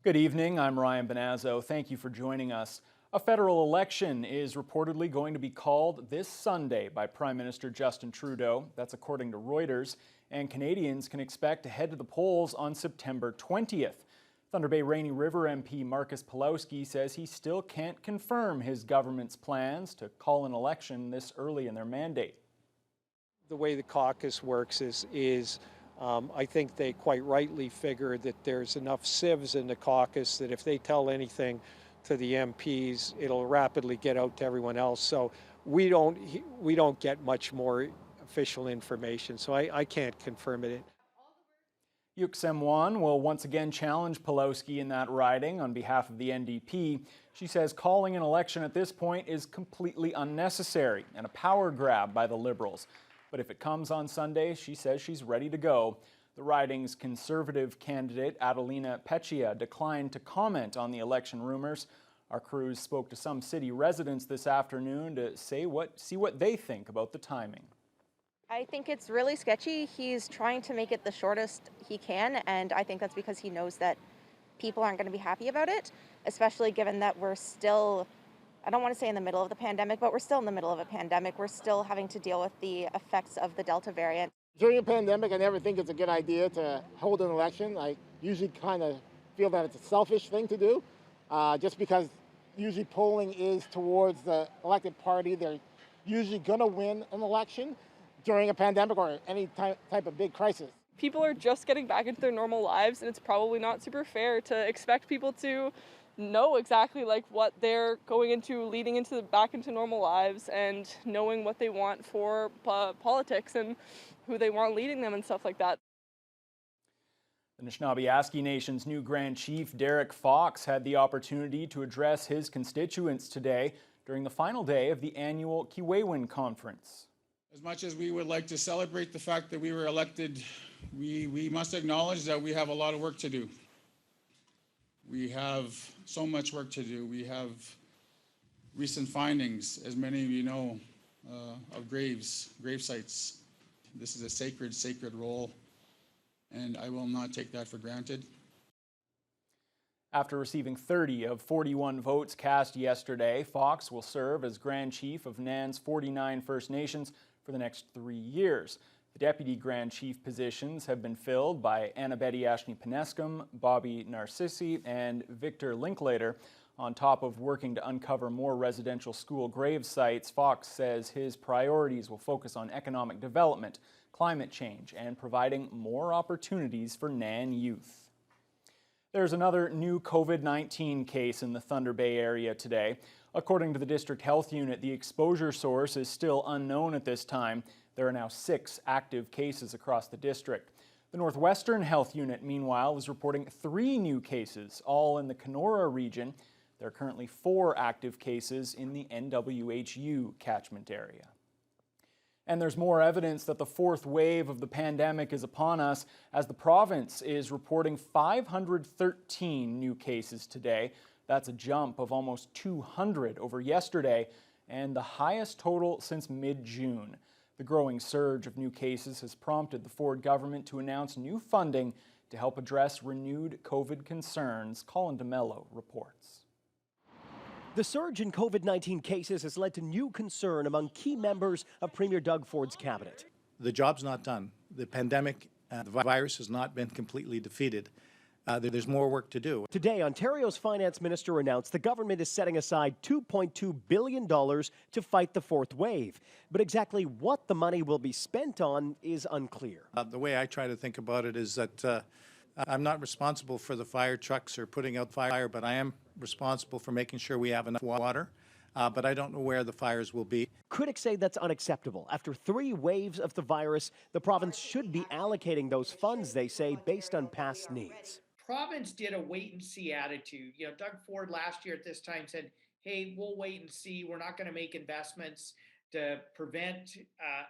Good evening, I'm Ryan Benazzo. Thank you for joining us. A federal election is reportedly going to be called this Sunday by Prime Minister Justin Trudeau. That's according to Reuters. And Canadians can expect to head to the polls on September 20th. Thunder Bay Rainy River MP Marcus Pawlowski says he still can't confirm his government's plans to call an election this early in their mandate. The way the caucus works is I think they quite rightly figure that there's enough sieves in the caucus that if they tell anything to the MPs, it'll rapidly get out to everyone else. So we don't get much more official information, so I can't confirm it. Yuk Sem-Wan will once again challenge Pawlowski in that riding on behalf of the NDP. She says calling an election at this point is completely unnecessary and a power grab by the Liberals. But if it comes on Sunday, she says she's ready to go. The riding's Conservative candidate, Adelina Peccia, declined to comment on the election rumors. Our crews spoke to some city residents this afternoon to see what they think about the timing. I think it's really sketchy. He's trying to make it the shortest he can, and I think that's because he knows that people aren't going to be happy about it, especially given that we're still, I don't want to say in the middle of the pandemic, but we're still in the middle of a pandemic. We're still having to deal with the effects of the Delta variant. During a pandemic, I never think it's a good idea to hold an election. I usually kind of feel that it's a selfish thing to do, just because usually polling is towards the elected party. They're usually going to win an election during a pandemic or any type of big crisis. People are just getting back into their normal lives, and it's probably not super fair to expect people to know exactly what they're going into, leading into back into normal lives, and knowing what they want for politics and who they want leading them and stuff like that. The Anishinaabe Nation's new Grand Chief, Derek Fox, had the opportunity to address his constituents today during the final day of the annual Kiwewin Conference. As much as we would like to celebrate the fact that we were elected, we must acknowledge that we have a lot of work to do. We have so much work to do. We have recent findings, as many of you know, of grave sites. This is a sacred role, and I will not take that for granted. After receiving 30 of 41 votes cast yesterday, Fox will serve as Grand Chief of NAN's 49 First Nations for the next 3 years. The Deputy Grand Chief positions have been filled by Annabette Ashni-Penescum, Bobby Narcissi, and Victor Linklater. On top of working to uncover more residential school grave sites, Fox says his priorities will focus on economic development, climate change, and providing more opportunities for NAN youth. There's another new COVID-19 case in the Thunder Bay area today. According to the District Health Unit, the exposure source is still unknown at this time. There are now 6 active cases across the district. The Northwestern Health Unit, meanwhile, is reporting 3 new cases, all in the Kenora region. There are currently 4 active cases in the NWHU catchment area. And there's more evidence that the 4th wave of the pandemic is upon us, as the province is reporting 513 new cases today. That's a jump of almost 200 over yesterday, and the highest total since mid-June. The growing surge of new cases has prompted the Ford government to announce new funding to help address renewed COVID concerns. Colin DeMello reports. The surge in COVID-19 cases has led to new concern among key members of Premier Doug Ford's cabinet. The job's not done. The pandemic, the virus has not been completely defeated. There's more work to do. Today, Ontario's finance minister announced the government is setting aside $2.2 billion to fight the 4th wave. But exactly what the money will be spent on is unclear. The way I try to think about it is that I'm not responsible for the fire trucks or putting out fire, but I am responsible for making sure we have enough water. But I don't know where the fires will be. Critics say that's unacceptable. After 3 waves of the virus, the province should be allocating those funds, they say, based on past needs. Province did a wait and see attitude. Doug Ford last year at this time said, hey, we'll wait and see. We're not going to make investments to prevent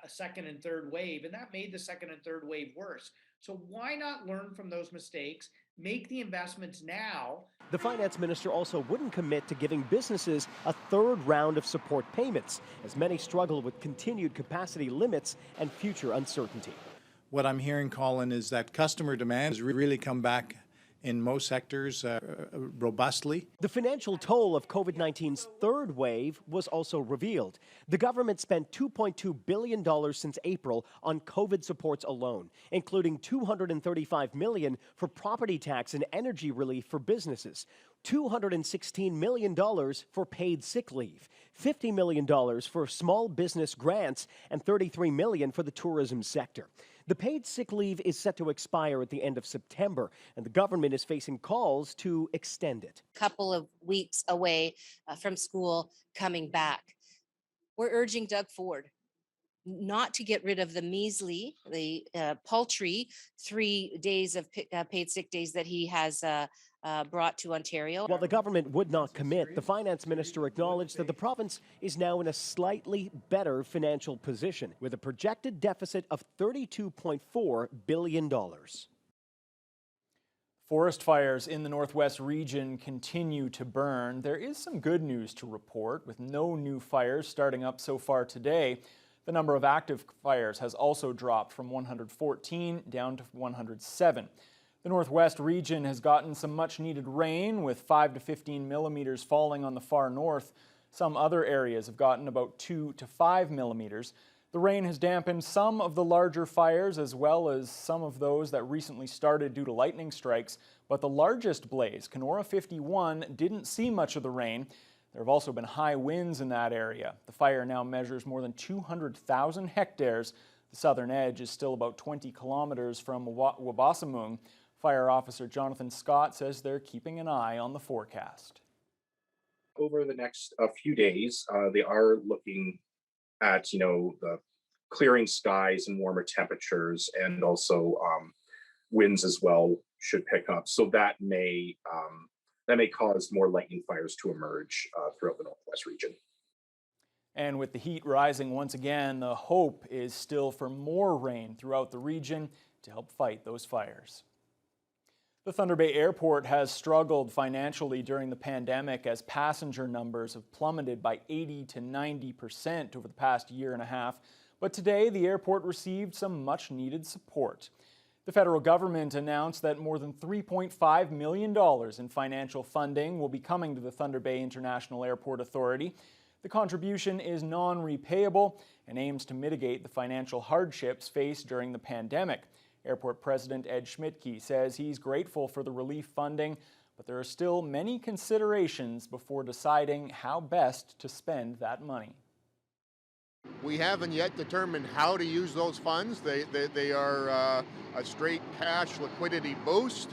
a 2nd and 3rd wave. And that made the 2nd and 3rd wave worse. So why not learn from those mistakes, make the investments now? The finance minister also wouldn't commit to giving businesses a 3rd round of support payments, as many struggle with continued capacity limits and future uncertainty. What I'm hearing, Colin, is that customer demand has really come back in most sectors robustly. The financial toll of COVID-19's third wave was also revealed. The government spent $2.2 billion since April on COVID supports alone, including $235 million for property tax and energy relief for businesses, $216 million for paid sick leave, $50 million for small business grants, and $33 million for the tourism sector. The paid sick leave is set to expire at the end of September, and the government is facing calls to extend it. Couple of weeks away from school coming back. We're urging Doug Ford not to get rid of the measly, paltry 3 days of paid sick days that he has brought to Ontario. While the government would not commit, the finance minister acknowledged that the province is now in a slightly better financial position, with a projected deficit of $32.4 billion. Forest fires in the Northwest region continue to burn. There is some good news to report, with no new fires starting up so far today. The number of active fires has also dropped from 114 down to 107. The Northwest region has gotten some much-needed rain, with 5 to 15 millimeters falling on the far north. Some other areas have gotten about 2 to 5 millimeters. The rain has dampened some of the larger fires, as well as some of those that recently started due to lightning strikes. But the largest blaze, Kenora 51, didn't see much of the rain. There have also been high winds in that area. The fire now measures more than 200,000 hectares. The southern edge is still about 20 kilometers from Wabasamung. Fire Officer Jonathan Scott says they're keeping an eye on the forecast. Over the next few days, they are looking at, the clearing skies and warmer temperatures, and also winds as well should pick up. So that may cause more lightning fires to emerge throughout the Northwest region. And with the heat rising once again, the hope is still for more rain throughout the region to help fight those fires. The Thunder Bay Airport has struggled financially during the pandemic as passenger numbers have plummeted by 80 to 90% over the past year and a half. But today, the airport received some much-needed support. The federal government announced that more than $3.5 million in financial funding will be coming to the Thunder Bay International Airport Authority. The contribution is non-repayable and aims to mitigate the financial hardships faced during the pandemic. Airport President Ed Schmidtke says he's grateful for the relief funding, but there are still many considerations before deciding how best to spend that money. We haven't yet determined how to use those funds. They are a straight cash liquidity boost,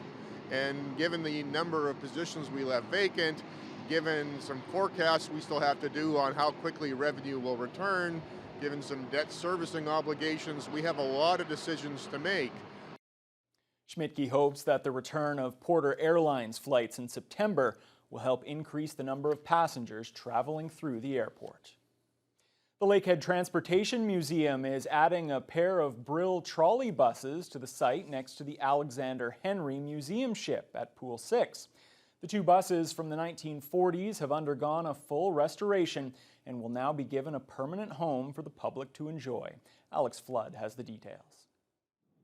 and given the number of positions we left vacant, given some forecasts we still have to do on how quickly revenue will return, given some debt servicing obligations, we have a lot of decisions to make. Schmidtke hopes that the return of Porter Airlines flights in September will help increase the number of passengers traveling through the airport. The Lakehead Transportation Museum is adding a pair of Bristol Trolley buses to the site next to the Alexander Henry Museum ship at Pool 6. The two buses from the 1940s have undergone a full restoration and will now be given a permanent home for the public to enjoy. Alex Flood has the details.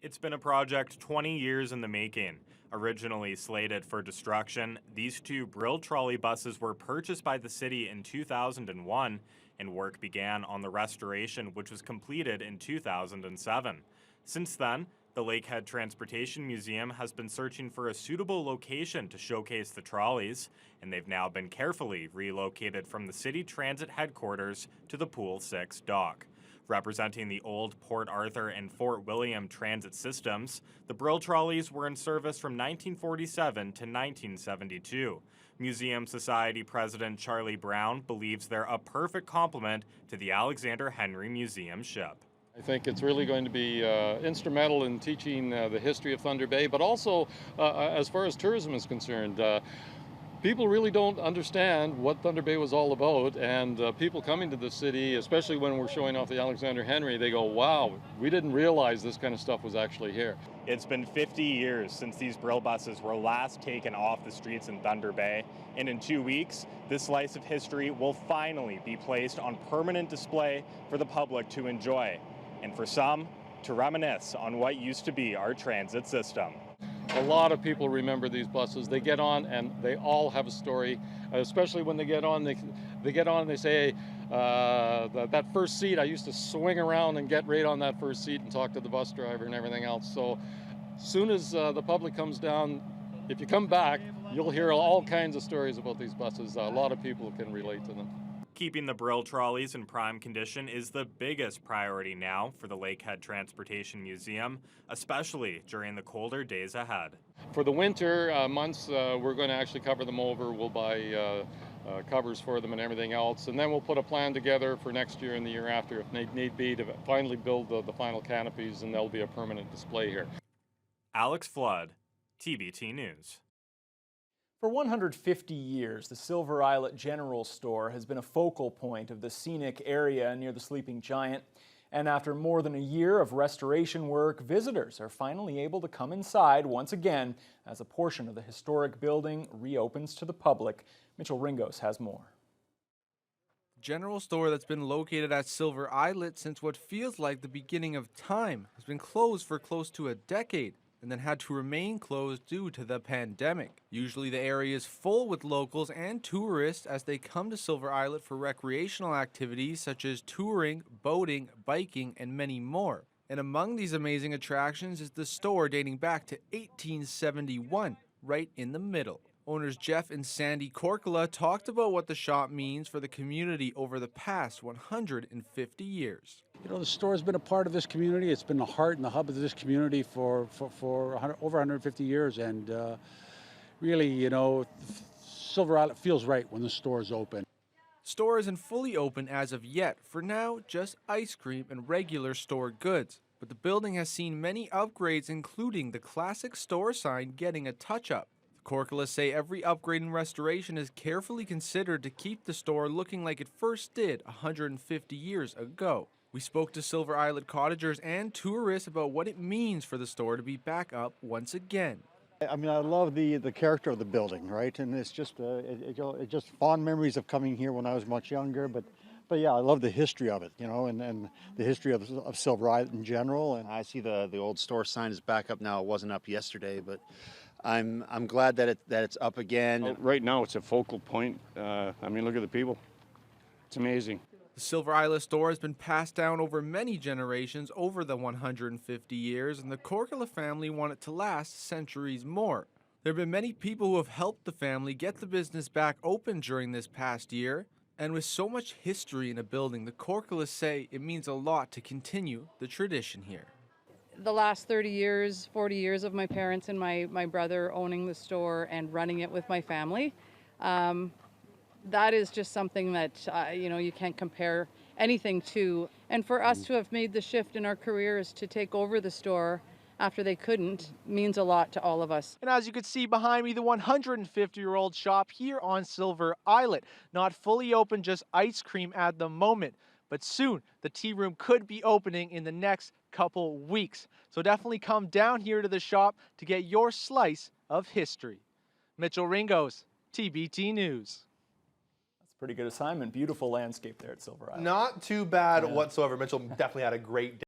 It's been a project 20 years in the making. Originally slated for destruction, these two Bristol Trolley buses were purchased by the city in 2001, and work began on the restoration, which was completed in 2007. Since then, the Lakehead Transportation Museum has been searching for a suitable location to showcase the trolleys, and they've now been carefully relocated from the city transit headquarters to the Pool 6 dock. Representing the old Port Arthur and Fort William transit systems, the Bristol Trolleys were in service from 1947 to 1972. Museum Society President Charlie Brown believes they're a perfect complement to the Alexander Henry Museum ship. I think it's really going to be instrumental in teaching the history of Thunder Bay, but also as far as tourism is concerned. People really don't understand what Thunder Bay was all about, and people coming to the city, especially when we're showing off the Alexander Henry, they go, wow, we didn't realize this kind of stuff was actually here. It's been 50 years since these Brill buses were last taken off the streets in Thunder Bay, and in 2 weeks, this slice of history will finally be placed on permanent display for the public to enjoy, and for some, to reminisce on what used to be our transit system. A lot of people remember these buses. They get on and they all have a story, especially when they get on. They get on and they say, that first seat, I used to swing around and get right on that first seat and talk to the bus driver and everything else. So as soon as the public comes down, if you come back, you'll hear all kinds of stories about these buses. A lot of people can relate to them. Keeping the Brill trolleys in prime condition is the biggest priority now for the Lakehead Transportation Museum, especially during the colder days ahead. For the winter months, we're going to actually cover them over. We'll buy covers for them and everything else, and then we'll put a plan together for next year and the year after if need be to finally build the final canopies, and there'll be a permanent display here. Alex Flood, TBT News. For 150 years, the Silver Islet General Store has been a focal point of the scenic area near the Sleeping Giant. And after more than a year of restoration work, visitors are finally able to come inside once again as a portion of the historic building reopens to the public. Mitchell Ringos has more. General store that's been located at Silver Islet since what feels like the beginning of time has been closed for close to a decade, and then had to remain closed due to the pandemic. Usually the area is full with locals and tourists as they come to Silver Islet for recreational activities such as touring, boating, biking, and many more. And among these amazing attractions is the store dating back to 1871, right in the middle. Owners Jeff and Sandy Corcola talked about what the shop means for the community over the past 150 years. You know, the store has been a part of this community. It's been the heart and the hub of this community for over 150 years. And really, you know, Silver Islet feels right when the store is open. Store isn't fully open as of yet. For now, just ice cream and regular store goods. But the building has seen many upgrades, including the classic store sign getting a touch-up. Corcola say every upgrade and restoration is carefully considered to keep the store looking like it first did 150 years ago. We spoke to Silver Islet cottagers and tourists about what it means for the store to be back up once again. I mean, I love the character of the building, right? And it's just it just fond memories of coming here when I was much younger. But yeah, I love the history of it, you know, and the history of Silver Islet in general. And I see the old store sign is back up now. It wasn't up yesterday, but I'm glad that it's up again. Right now, it's a focal point. I mean, look at the people. It's amazing. The Silver Islet store has been passed down over many generations over the 150 years, and the Corcola family want it to last centuries more. There have been many people who have helped the family get the business back open during this past year, and with so much history in a building, the Corcolas say it means a lot to continue the tradition here. The last 30 years, 40 years of my parents and my brother owning the store and running it with my family, that is just something that, you know, you can't compare anything to. And for us to have made the shift in our careers to take over the store after they couldn't means a lot to all of us. And as you can see behind me, the 150-year-old shop here on Silver Islet, not fully open, just ice cream at the moment. But soon, the tea room could be opening in the next couple weeks. So definitely come down here to the shop to get your slice of history. Mitchell Ringos, TBT News. Pretty good assignment. Beautiful landscape there at Silver Islet. Not too bad whatsoever. Mitchell definitely had a great day.